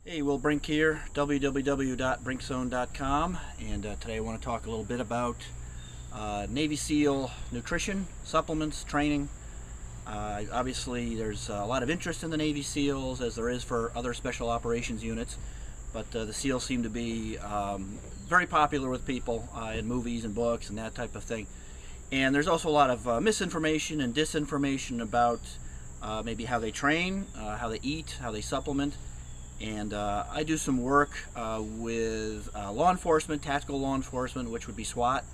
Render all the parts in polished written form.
Hey, Will Brink here, www.brinkzone.com, and today I want to talk a little bit about Navy SEAL nutrition, supplements, training. Obviously, there's a lot of interest in the Navy SEALs, as there is for other special operations units, but the SEALs seem to be very popular with people in movies and books and that type of thing. And there's also a lot of misinformation and disinformation about maybe how they train, how they eat, how they supplement. And I do some work with law enforcement, tactical law enforcement, which would be SWAT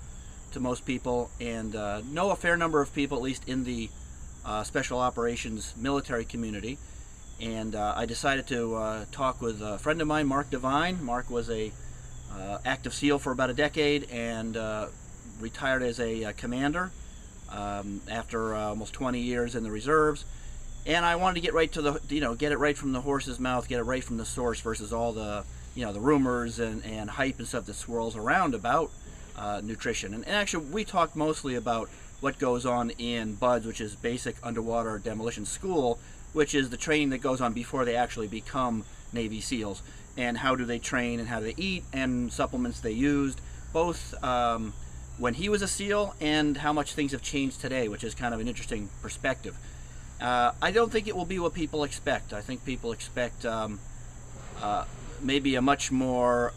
to most people, and know a fair number of people, at least in the special operations military community. And I decided to talk with a friend of mine, Mark Devine. Mark was a active SEAL for about a decade and retired as a commander after almost 20 years in the reserves. And I wanted to get right to the, get it right from the horse's mouth, get it right from the source versus all the, the rumors and hype and stuff that swirls around about nutrition. And actually, we talked mostly about what goes on in BUD/S, which is Basic Underwater Demolition School, which is the training that goes on before they actually become Navy SEALs, and how do they train and how do they eat and supplements they used, both when he was a SEAL and how much things have changed today, which is kind of an interesting perspective. I don't think it will be what people expect. I think people expect maybe a much more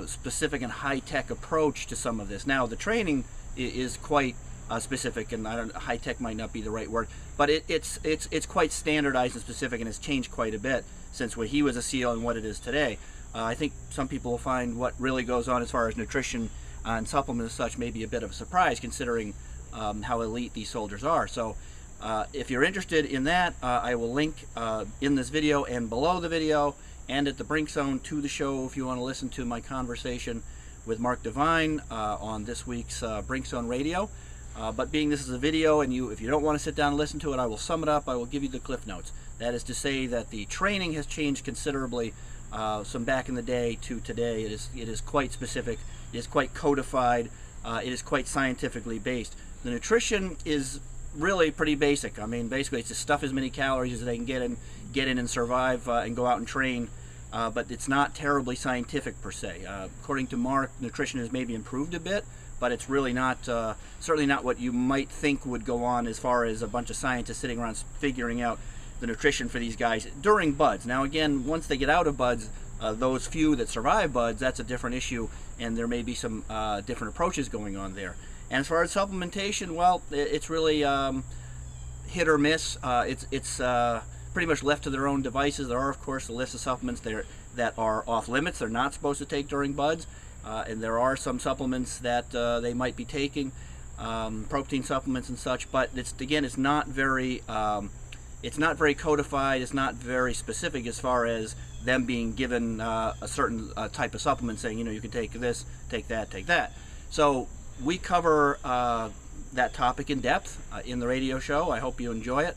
specific and high-tech approach to some of this. Now, the training is quite specific, and high-tech might not be the right word, but it's quite standardized and specific, and it's changed quite a bit since when he was a SEAL and what it is today. I think some people will find what really goes on as far as nutrition and supplements and such may be a bit of a surprise, considering how elite these soldiers are. So if you're interested in that, I will link in this video and below the video and at the Brink Zone to the show if you want to listen to my conversation with Mark Devine on this week's Brink Zone Radio. But being this is a video and if you don't want to sit down and listen to it, I will sum it up. I will give you the cliff notes. That is to say that the training has changed considerably from back in the day to today. It is quite specific. It is quite codified. It is quite scientifically based. The nutrition is really pretty basic. I mean, basically it's to stuff as many calories as they can get in and survive and go out and train, but it's not terribly scientific per se. According to Mark, nutrition has maybe improved a bit, but it's really not, certainly not what you might think would go on as far as a bunch of scientists sitting around figuring out the nutrition for these guys during BUD/S. Now again, once they get out of BUD/S, those few that survive BUD/S, that's a different issue, and there may be some different approaches going on there. And as far as supplementation, well, it's really hit or miss. It's pretty much left to their own devices. There are, of course, a list of supplements there that are off limits. They're not supposed to take during BUD/S, and there are some supplements that they might be taking, protein supplements and such. But it's not very codified. It's not very specific as far as them being given a certain type of supplement, saying you can take this, take that, take that. So we cover that topic in depth in the radio show. I hope you enjoy it.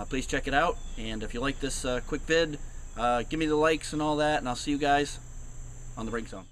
Please check it out. And if you like this quick vid, give me the likes and all that, and I'll see you guys on the Brink Zone.